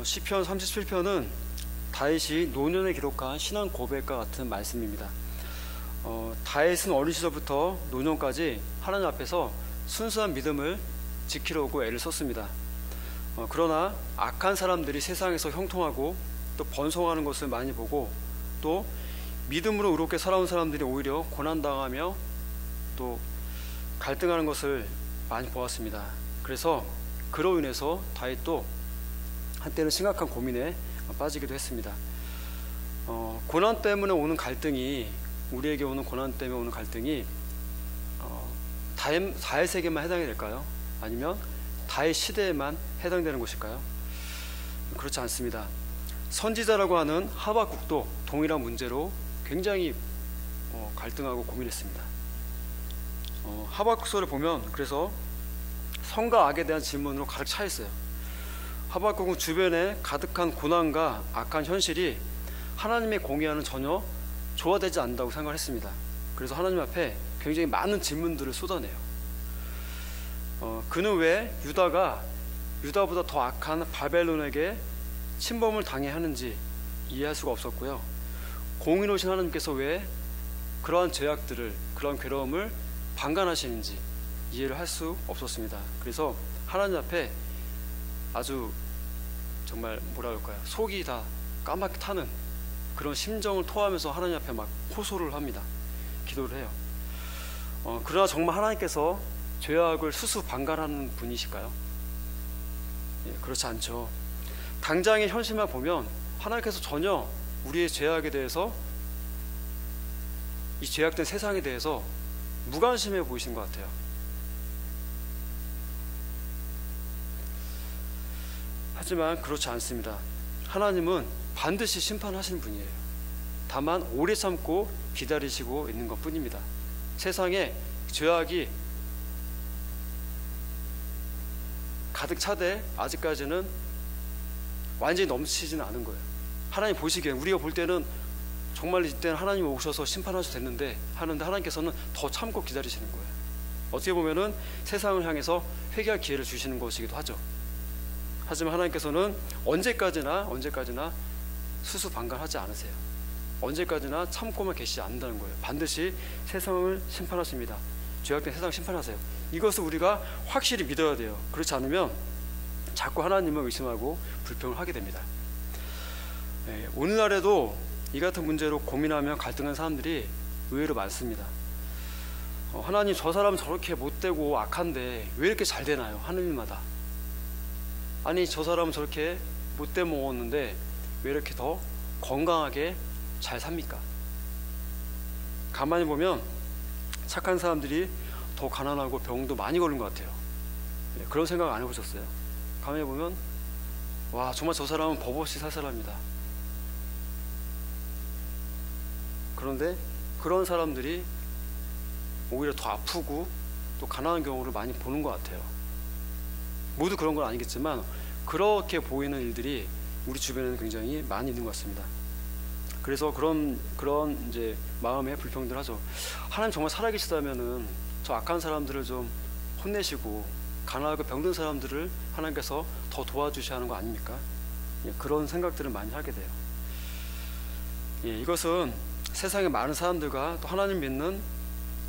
시편 37편은 다윗이 노년에 기록한 신앙 고백과 같은 말씀입니다. 다윗은 어린 시절부터 노년까지 하나님 앞에서 순수한 믿음을 지키려고 애를 썼습니다. 그러나 악한 사람들이 세상에서 형통하고 또 번성하는 것을 많이 보고, 또 믿음으로 의롭게 살아온 사람들이 오히려 고난당하며 또 갈등하는 것을 많이 보았습니다. 그래서 그로 인해서 다윗도 한때는 심각한 고민에 빠지기도 했습니다. 고난 때문에 오는 갈등이, 우리에게 오는 고난 때문에 오는 갈등이 다윗에게만 해당이 될까요? 아니면 다윗 시대에만 해당되는 것일까요? 그렇지 않습니다. 선지자라고 하는 하박국도 동일한 문제로 굉장히 갈등하고 고민했습니다. 하박국서를 보면 그래서 선과 악에 대한 질문으로 가득 차 있어요. 하박국은 주변에 가득한 고난과 악한 현실이 하나님의 공의와는 전혀 조화되지 않는다고 생각했습니다. 그래서 하나님 앞에 굉장히 많은 질문들을 쏟아내요. 그는 왜 유다보다 더 악한 바벨론에게 침범을 당해야 하는지 이해할 수가 없었고요. 공의로우신 하나님께서 왜 그러한 죄악들을, 그러한 괴로움을 방관하시는지 이해를 할 수 없었습니다. 그래서 하나님 앞에 아주 정말 뭐라 그럴까요? 속이 다 까맣게 타는 그런 심정을 토하면서 하나님 앞에 막 호소를 합니다. 기도를 해요. 그러나 정말 하나님께서 죄악을 수수방관하는 분이실까요? 그렇지 않죠. 당장의 현실만 보면 하나님께서 전혀 우리의 죄악에 대해서, 이 죄악된 세상에 대해서 무관심해 보이신 것 같아요. 하지만 그렇지 않습니다. 하나님은 반드시 심판하시는 분이에요. 다만 오래 참고 기다리시고 있는 것 뿐입니다. 세상에 죄악이 가득 차되 아직까지는 완전히 넘치지는 않은 거예요. 하나님 보시기엔, 우리가 볼 때는 정말 이때는 하나님이 오셔서 심판하셔도 됐는데 하는데, 하나님께서는 더 참고 기다리시는 거예요. 어떻게 보면은 세상을 향해서 회개할 기회를 주시는 것이기도 하죠. 하지만 하나님께서는 언제까지나 수수방관하지 않으세요. 언제까지나 참고만 계시지 않는다는 거예요. 반드시 세상을 심판하십니다. 죄악된 세상을 심판하세요. 이것을 우리가 확실히 믿어야 돼요. 그렇지 않으면 자꾸 하나님을 의심하고 불평을 하게 됩니다. 오늘날에도 이 같은 문제로 고민하며 갈등하는 사람들이 의외로 많습니다. 하나님, 저 사람은 저렇게 못되고 악한데 왜 이렇게 잘 되나요? 하는 일마다. 아니, 저 사람은 저렇게 못돼 먹었는데 왜 이렇게 더 건강하게 잘 삽니까? 가만히 보면 착한 사람들이 더 가난하고 병도 많이 걸린 것 같아요. 그런 생각 안 해보셨어요? 가만히 보면 와, 정말 저 사람은 법 없이 살 사람이다. 그런데 그런 사람들이 오히려 더 아프고 또 가난한 경우를 많이 보는 것 같아요. 모두 그런 건 아니겠지만 그렇게 보이는 일들이 우리 주변에는 굉장히 많이 있는 것 같습니다. 그래서 그런 이제 마음에 불평들 하죠. 하나님 정말 살아계시다면은 저 악한 사람들을 좀 혼내시고 가난하고 병든 사람들을 하나님께서 더 도와주셔야 하는 거 아닙니까? 그런 생각들을 많이 하게 돼요. 이것은 세상의 많은 사람들과 또 하나님 믿는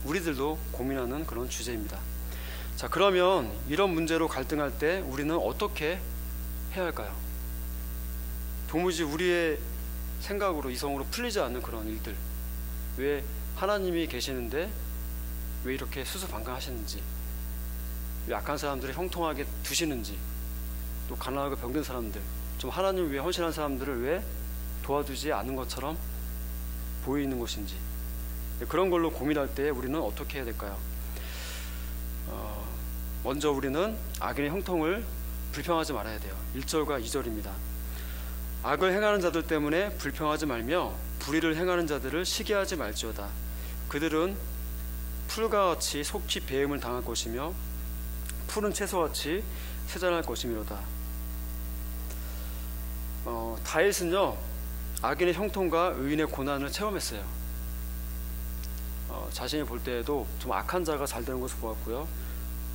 우리들도 고민하는 그런 주제입니다. 자, 그러면 이런 문제로 갈등할 때 우리는 어떻게 해야 할까요? 도무지 우리의 생각으로, 이성으로 풀리지 않는 그런 일들, 왜 하나님이 계시는데 왜 이렇게 수수방관하시는지, 왜 악한 사람들을 형통하게 두시는지, 또 가난하고 병든 사람들, 좀 하나님을 위해 헌신한 사람들을 왜 도와주지 않은 것처럼 보이는 것인지, 그런 걸로 고민할 때 우리는 어떻게 해야 될까요? 먼저 우리는 악인의 형통을 불평하지 말아야 돼요. 1절과 2절입니다. 악을 행하는 자들 때문에 불평하지 말며 불의를 행하는 자들을 시기하지 말지어다. 그들은 풀과 같이 속히 배임을 당할 것이며 푸른 채소같이 세잔할 것이미로다. 다윗은요, 악인의 형통과 의인의 고난을 체험했어요. 자신이 볼 때에도 좀 악한 자가 잘 되는 것을 보았고요.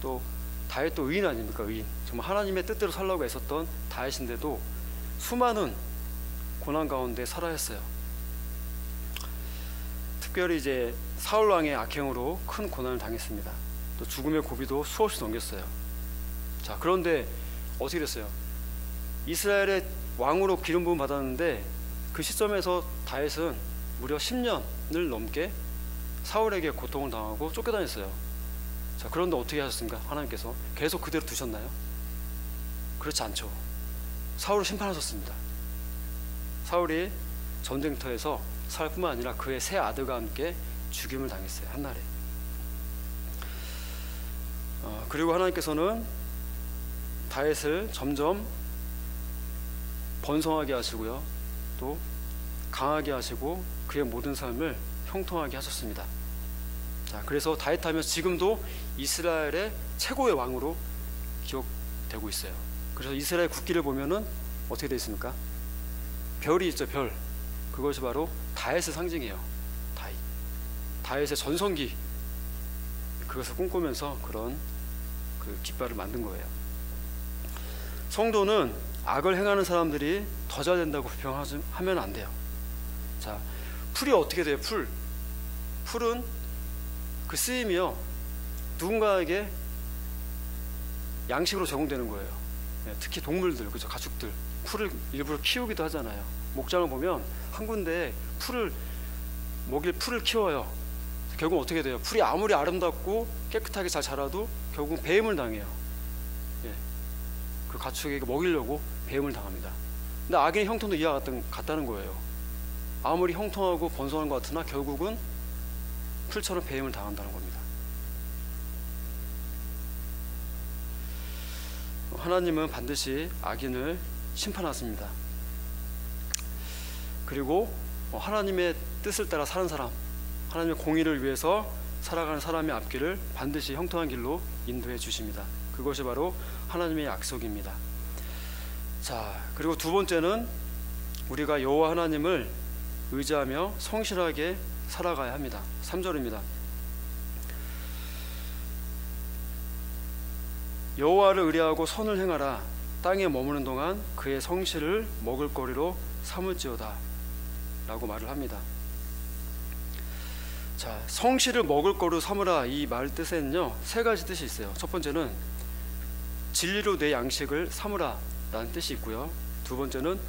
또 다윗도 의인 아닙니까? 의인. 정말 하나님의 뜻대로 살려고 애썼던 다윗인데도 수많은 고난 가운데 살아야 했어요. 특별히 이제 사울 왕의 악행으로 큰 고난을 당했습니다. 또 죽음의 고비도 수없이 넘겼어요. 자, 그런데 어떻게 됐어요? 이스라엘의 왕으로 기름 부음 받았는데 그 시점에서 다윗은 무려 10년을 넘게 사울에게 고통을 당하고 쫓겨다녔어요. 자, 그런데 어떻게 하셨습니까? 하나님께서 계속 그대로 두셨나요? 그렇지 않죠. 사울을 심판하셨습니다. 사울이 전쟁터에서 사울뿐만 아니라 그의 세 아들과 함께 죽임을 당했어요. 한날에. 그리고 하나님께서는 다윗을 점점 번성하게 하시고요, 또 강하게 하시고 그의 모든 삶을 형통하게 하셨습니다. 자, 그래서 다윗하면 지금도 이스라엘의 최고의 왕으로 기억되고 있어요. 그래서 이스라엘 국기를 보면은 어떻게 되어 있습니까? 별이 있죠, 별. 그것이 바로 다윗의 상징이에요. 다윗의 전성기, 그것을 꿈꾸면서 그런 그 깃발을 만든 거예요. 성도는 악을 행하는 사람들이 더 잘 된다고 비평하면 안 돼요. 자, 풀이 어떻게 돼요? 풀은 그 쓰임이요, 누군가에게 양식으로 제공되는 거예요. 특히 동물들, 그죠? 가축들 풀을 일부러 키우기도 하잖아요. 목장을 보면 한 군데 먹일 풀을 키워요. 결국 어떻게 돼요? 풀이 아무리 아름답고 깨끗하게 잘 자라도 결국 배임을 당해요. 그 가축에게 먹이려고 배임을 당합니다. 근데 악인의 형통도 이와 같다는 거예요. 아무리 형통하고 번성한 것 같으나 결국은 풀처럼 배임을 당한다는 겁니다. 하나님은 반드시 악인을 심판하십니다. 그리고 하나님의 뜻을 따라 사는 사람, 하나님의 공의를 위해서 살아가는 사람의 앞길을 반드시 형통한 길로 인도해 주십니다. 그것이 바로 하나님의 약속입니다. 자, 그리고 두 번째는 우리가 여호와 하나님을 의지하며 성실하게 살아가야 합니다. 3절입니다. 여호와를 의뢰하고 선을 행하라. 땅에 머무는 동안 그의 성실을 먹을거리로 삼을지어다 라고 말을 합니다. 자, 성실을 먹을거리로 삼으라, 이 말 뜻에는요 세 가지 뜻이 있어요. 첫 번째는 진리로 내 양식을 삼으라 라는 뜻이 있고요, 두 번째는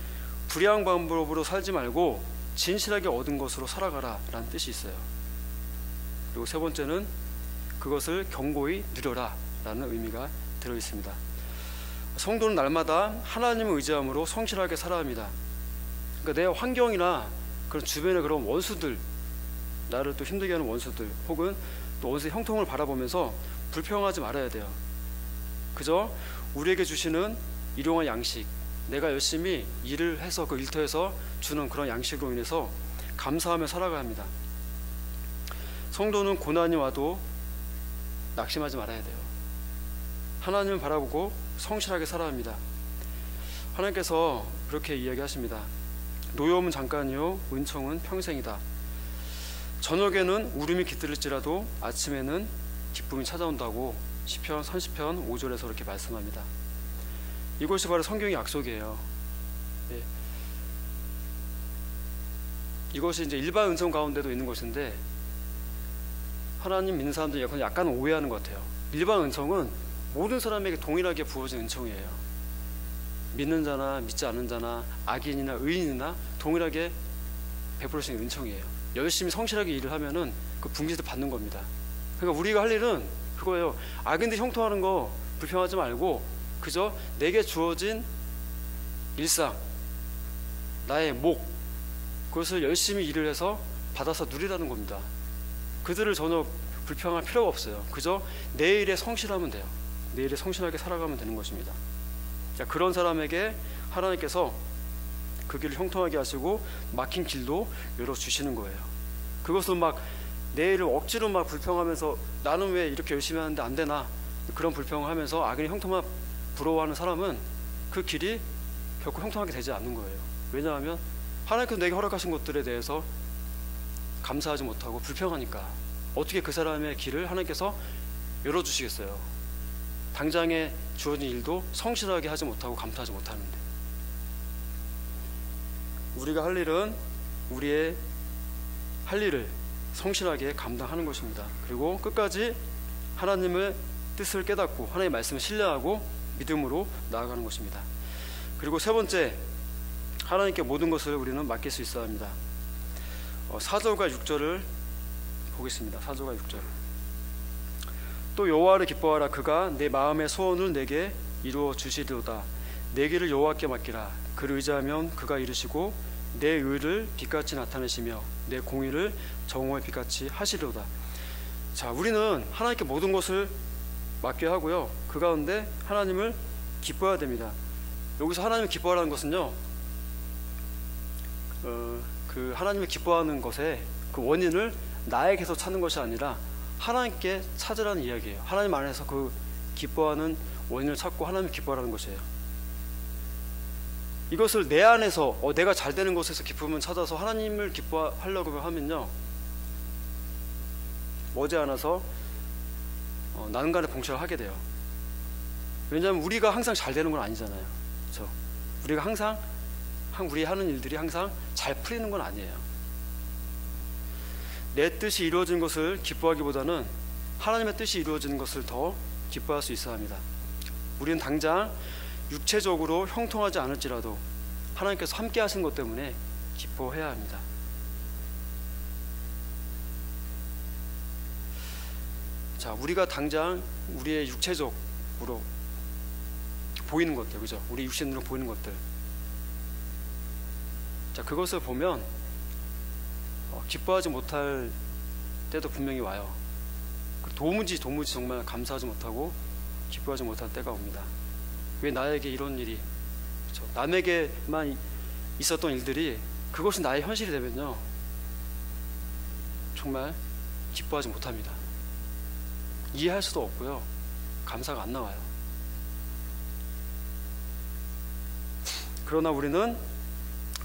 불의한 방법으로 살지 말고 진실하게 얻은 것으로 살아가라 라는 뜻이 있어요. 그리고 세 번째는 그것을 견고히 누려라 라는 의미가 들어있습니다. 성도는 날마다 하나님을 의지함으로 성실하게 살아야 합니다. 그러니까 내 환경이나 그런 주변의 그런 원수들, 나를 또 힘들게 하는 원수들, 혹은 또 원수의 형통을 바라보면서 불평하지 말아야 돼요. 그저 우리에게 주시는 일용할 양식, 내가 열심히 일을 해서 그 일터에서 주는 그런 양식으로 인해서 감사하며 살아가야 합니다. 성도는 고난이 와도 낙심하지 말아야 돼요. 하나님을 바라보고 성실하게 살아야 합니다. 하나님께서 그렇게 이야기하십니다. 노여움은 잠깐이요 은총은 평생이다. 저녁에는 울음이 깃들일지라도 아침에는 기쁨이 찾아온다고 시편 30편 5절에서 이렇게 말씀합니다. 이것이 바로 성경의 약속이에요. 예. 이것이 이제 일반 은총 가운데도 있는 것인데, 하나님 믿는 사람들이 약간 오해하는 것 같아요. 일반 은총은 모든 사람에게 동일하게 부어진 은총이에요. 믿는 자나 믿지 않는 자나 악인이나 의인이나 동일하게 베풀어진 은총이에요. 열심히 성실하게 일을 하면은 그 분깃을 받는 겁니다. 그러니까 우리가 할 일은 그거예요. 악인들 형통하는 거 불평하지 말고 그저 내게 주어진 일상, 나의 목, 그것을 열심히 일을 해서 받아서 누리라는 겁니다. 그들을 전혀 불평할 필요가 없어요. 그저 내 일에 성실하면 돼요. 내 일에 성실하게 살아가면 되는 것입니다. 자, 그런 사람에게 하나님께서 그 길을 형통하게 하시고 막힌 길도 열어주시는 거예요. 그것을 막 내 일을 억지로 막 불평하면서 나는 왜 이렇게 열심히 하는데 안 되나, 그런 불평을 하면서 악인의 형통만 부러워하는 사람은 그 길이 결코 형통하게 되지 않는 거예요. 왜냐하면 하나님께서 내게 허락하신 것들에 대해서 감사하지 못하고 불평하니까 어떻게 그 사람의 길을 하나님께서 열어주시겠어요. 당장에 주어진 일도 성실하게 하지 못하고 감사하지 못하는데. 우리가 할 일은 우리의 할 일을 성실하게 감당하는 것입니다. 그리고 끝까지 하나님의 뜻을 깨닫고 하나님의 말씀을 신뢰하고 믿음으로 나아가는 것입니다. 그리고 세 번째, 하나님께 모든 것을 우리는 맡길 수 있어야 합니다. 4절과 6절을 보겠습니다. 4절과 6절. 또 여호와를 기뻐하라. 그가 내 마음의 소원을 내게 이루어 주시리로다. 내 길을 여호와께 맡기라. 그를 의지하면 그가 이루시고 내 의를 빛같이 나타내시며 내 공의를 정오의 빛같이 하시리로다. 자, 우리는 하나님께 모든 것을 맡겨야 하고요, 그 가운데 하나님을 기뻐해야 됩니다. 여기서 하나님을 기뻐하라는 것은요, 그 하나님을 기뻐하는 것의 그 원인을 나에게서 찾는 것이 아니라 하나님께 찾으라는 이야기예요. 하나님 안에서 그 기뻐하는 원인을 찾고 하나님을 기뻐하라는 것이에요. 이것을 내 안에서 내가 잘 되는 곳에서 기쁨을 찾아서 하나님을 기뻐하려고 하면요, 머지않아서 난간에 봉착을 하게 돼요. 왜냐하면 우리가 항상 잘 되는 건 아니잖아요. 그렇죠? 우리가 항상 우리 하는 일들이 항상 잘 풀리는 건 아니에요. 내 뜻이 이루어진 것을 기뻐하기보다는 하나님의 뜻이 이루어지는 것을 더 기뻐할 수 있어야 합니다. 우리는 당장 육체적으로 형통하지 않을지라도 하나님께서 함께 하신 것 때문에 기뻐해야 합니다. 자, 우리가 당장 우리의 육체적으로 보이는 것들, 그죠? 우리 육신으로 보이는 것들, 자, 그것을 보면 기뻐하지 못할 때도 분명히 와요. 도무지 정말 감사하지 못하고 기뻐하지 못할 때가 옵니다. 왜 나에게 이런 일이, 그렇죠? 남에게만 있었던 일들이 그것이 나의 현실이 되면요, 정말 기뻐하지 못합니다. 이해할 수도 없고요, 감사가 안 나와요. 그러나 우리는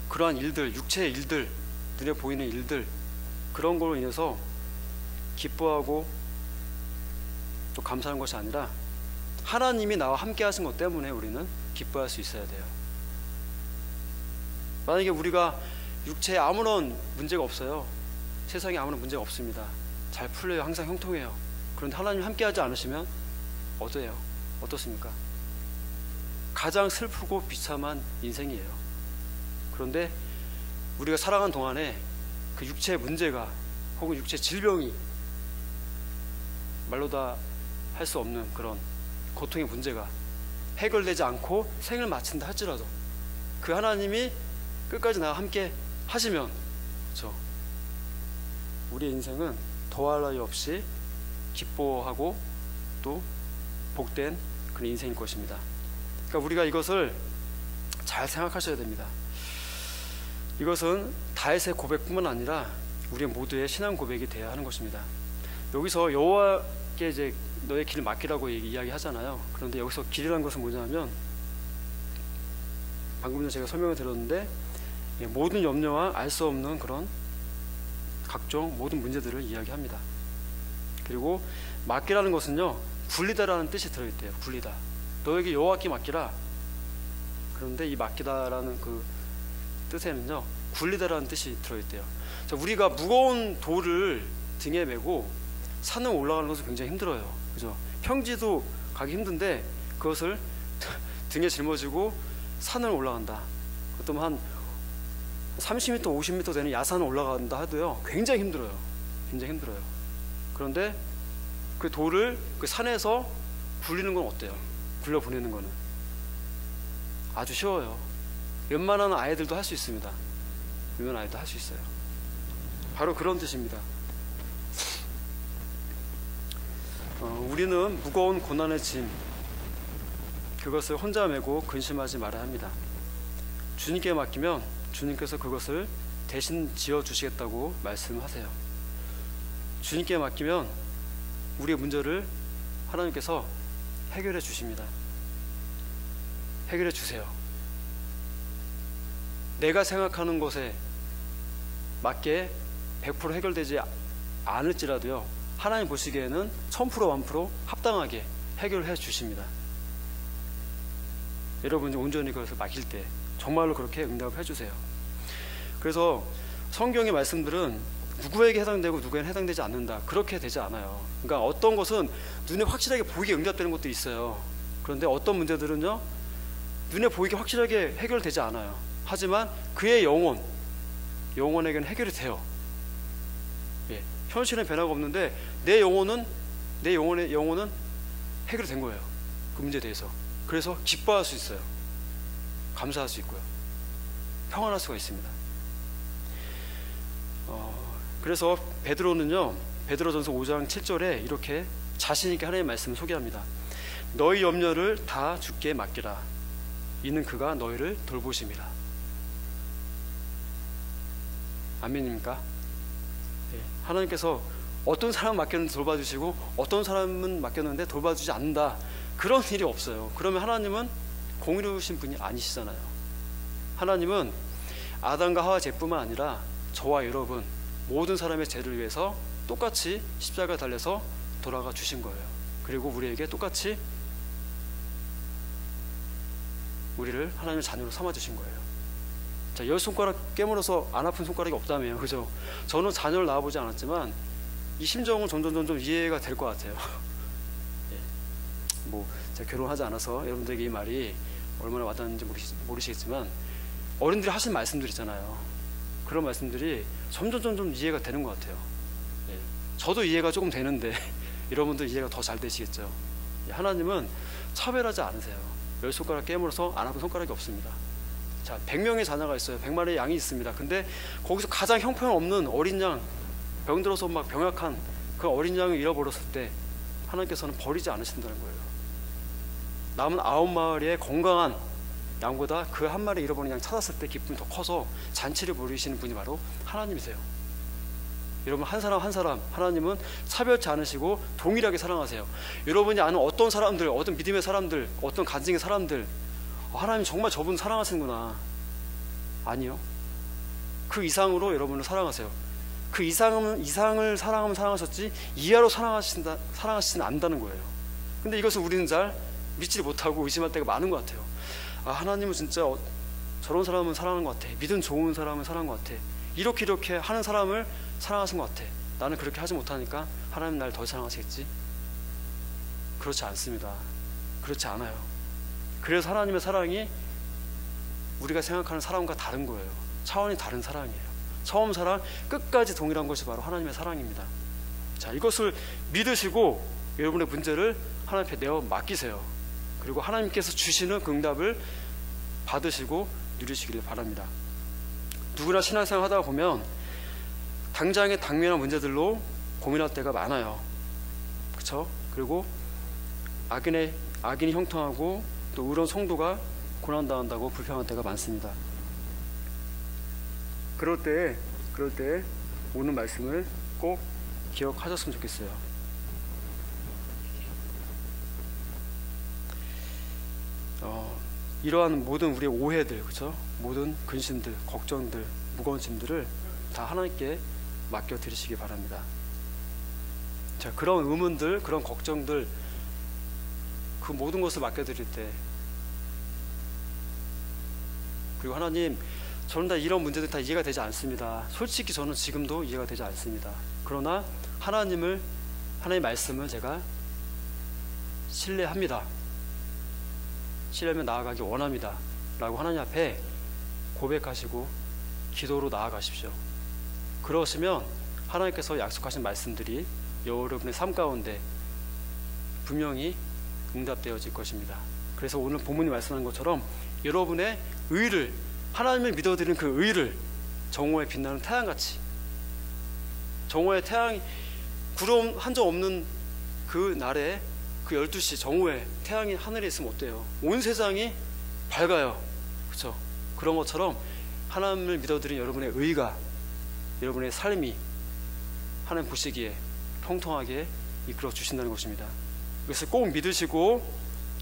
그러한 일들, 육체의 일들, 눈에 보이는 일들, 그런 걸로 인해서 기뻐하고 또 감사하는 것이 아니라 하나님이 나와 함께 하신 것 때문에 우리는 기뻐할 수 있어야 돼요. 만약에 우리가 육체에 아무런 문제가 없어요, 세상에 아무런 문제가 없습니다, 잘 풀려요, 항상 형통해요. 그런데 하나님 함께 하지 않으시면 어떻습니까? 가장 슬프고 비참한 인생이에요. 그런데 우리가 살아가는 동안에 그 육체의 문제가 혹은 육체 질병이 말로 다 할 수 없는 그런 고통의 문제가 해결되지 않고 생을 마친다 할지라도 그 하나님이 끝까지 나와 함께 하시면, 그렇죠, 우리의 인생은 더할 나위 없이 기뻐하고 또 복된 그런 인생일 것입니다. 그러니까 우리가 이것을 잘 생각하셔야 됩니다. 이것은 다윗의 고백뿐만 아니라 우리 모두의 신앙 고백이 되어야 하는 것입니다. 여기서 여호와께 이제 너의 길을 맡기라고 이야기하잖아요. 그런데 여기서 길이라는 것은 뭐냐면, 방금 전에 제가 설명을 드렸는데, 모든 염려와 알 수 없는 그런 각종 모든 문제들을 이야기합니다. 그리고 맡기라는 것은요, 굴리다라는 뜻이 들어있대요. 굴리다. 너에게 여호와께 맡기라. 그런데 이 맡기다라는 그 뜻에는요, 굴리다라는 뜻이 들어있대요. 자, 우리가 무거운 돌을 등에 메고 산을 올라가는 것은 굉장히 힘들어요. 그죠? 평지도 가기 힘든데 그것을 등에 짊어지고 산을 올라간다. 그것도 한 30m, 50m 되는 야산을 올라간다 해도요, 굉장히 힘들어요. 굉장히 힘들어요. 그런데 그 돌을 그 산에서 굴리는 건 어때요? 굴려 보내는 거는 아주 쉬워요. 웬만한 아이들도 할 수 있습니다. 웬만한 아이도 할 수 있어요. 바로 그런 뜻입니다. 우리는 무거운 고난의 짐, 그것을 혼자 메고 근심하지 말아야 합니다. 주님께 맡기면 주님께서 그것을 대신 지어주시겠다고 말씀하세요. 주님께 맡기면 우리의 문제를 하나님께서 해결해 주십니다. 해결해 주세요. 내가 생각하는 것에 맞게 100% 해결되지 않을지라도요, 하나님 보시기에는 1000%, 1000% 합당하게 해결해 주십니다. 여러분이 온전히 그것을 맡길 때 정말로 그렇게 응답을 해주세요. 그래서 성경의 말씀들은 누구에게 해당되고 누구에게 해당되지 않는다, 그렇게 되지 않아요. 그러니까 어떤 것은 눈에 확실하게 보이게 응답되는 것도 있어요. 그런데 어떤 문제들은요, 눈에 보이게 확실하게 해결되지 않아요. 하지만 그의 영혼에게는 해결이 돼요. 예, 현실은 변화가 없는데 내 영혼의 영혼은 해결이 된 거예요. 그 문제에 대해서. 그래서 기뻐할 수 있어요. 감사할 수 있고요. 평안할 수가 있습니다. 그래서 베드로는요, 베드로전서 5장 7절에 이렇게 자신 있게 하나님의 말씀을 소개합니다. 너희 염려를 다 주께 맡기라. 이는 그가 너희를 돌보심이라. 아멘입니까? 네, 하나님께서 어떤 사람 맡겼는데 돌봐주시고 어떤 사람은 맡겼는데 돌봐주지 않는다, 그런 일이 없어요. 그러면 하나님은 공의로우신 분이 아니시잖아요. 하나님은 아담과 하와 죄뿐만 아니라 저와 여러분 모든 사람의 죄를 위해서 똑같이 십자가에 달려서 돌아가 주신 거예요. 그리고 우리에게 똑같이 우리를 하나님의 자녀로 삼아 주신 거예요. 자, 10손가락 깨물어서 안 아픈 손가락이 없다며요. 그죠? 저는 자녀를 낳아보지 않았지만 이 심정은 점점 이해가 될 것 같아요. 예. 뭐 제가 결혼하지 않아서 여러분들에게 이 말이 얼마나 와닿는지 모르시겠지만 어른들이 하신 말씀들 있잖아요. 그런 말씀들이 점점 이해가 되는 것 같아요. 예. 저도 이해가 조금 되는데 여러분들 이해가 더 잘 되시겠죠. 예. 하나님은 차별하지 않으세요. 10손가락 깨물어서 안 아픈 손가락이 없습니다. 자, 100명의 자녀가 있어요. 100마리의 양이 있습니다. 근데 거기서 가장 형편없는 어린 양, 병들어서 막 병약한 그 어린 양을 잃어버렸을 때 하나님께서는 버리지 않으신다는 거예요. 남은 9마리의 건강한 양보다 그 한 마리 잃어버린 양 찾았을 때 기쁨이 더 커서 잔치를 벌이시는 분이 바로 하나님이세요. 여러분, 한 사람 한 사람 하나님은 차별치 않으시고 동일하게 사랑하세요. 여러분이 아는 어떤 사람들, 어떤 믿음의 사람들, 어떤 간증의 사람들, 하나님 정말 저분 사랑하시는구나. 아니요. 그 이상으로 여러분을 사랑하세요. 그 이상을 사랑하면 사랑하셨지 이하로 사랑하시진 않는다는 거예요. 근데 이것을 우리는 잘 믿지 못하고 의심할 때가 많은 것 같아요. 하나님은 진짜 저런 사람은 사랑하는 것 같아. 믿음 좋은 사람은 사랑하는 것 같아. 이렇게 하는 사람을 사랑하신 것 같아. 나는 그렇게 하지 못하니까 하나님 날 더 사랑하시겠지? 그렇지 않습니다. 그렇지 않아요. 그래서 하나님의 사랑이 우리가 생각하는 사랑과 다른 거예요. 차원이 다른 사랑이에요. 처음 사랑 끝까지 동일한 것이 바로 하나님의 사랑입니다. 자, 이것을 믿으시고 여러분의 문제를 하나님 앞에 내어 맡기세요. 그리고 하나님께서 주시는 그 응답을 받으시고 누리시기를 바랍니다. 누구나 신앙생활 하다 보면 당장의 당면한 문제들로 고민할 때가 많아요. 그렇죠? 그리고 악인이 형통하고 또 의로운 성도가 고난당한다고 불평할 때가 많습니다. 그럴 때 오늘 말씀을 꼭 기억하셨으면 좋겠어요. 이러한 모든 우리의 오해들, 그렇죠? 모든 근심들, 걱정들, 무거운 짐들을 다 하나님께 맡겨드리시기 바랍니다. 자, 그런 의문들, 그런 걱정들, 그 모든 것을 맡겨드릴 때, 그리고 하나님, 저는 다 이런 문제들 다 이해가 되지 않습니다. 솔직히 저는 지금도 이해가 되지 않습니다. 그러나 하나님의 말씀을 제가 신뢰합니다. 신뢰하며 나아가기 원합니다. 라고 하나님 앞에 고백하시고 기도로 나아가십시오. 그러시면 하나님께서 약속하신 말씀들이 여러분의 삶 가운데 분명히 응답되어질 것입니다. 그래서 오늘 본문이 말씀하는 것처럼 여러분의 의를, 하나님을 믿어드리는 그 의를 정오에 빛나는 태양같이, 정오에 태양이 구름 한 점 없는 그 날에 그 12시 정오에 태양이 하늘에 있으면 어때요? 온 세상이 밝아요. 그렇죠? 그런 것처럼 하나님을 믿어드린 여러분의 의가, 여러분의 삶이 하나님 보시기에 통통하게 이끌어 주신다는 것입니다. 이것을 꼭 믿으시고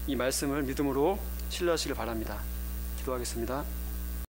이 말씀을 믿음으로 신뢰하시길 바랍니다. 기도하겠습니다.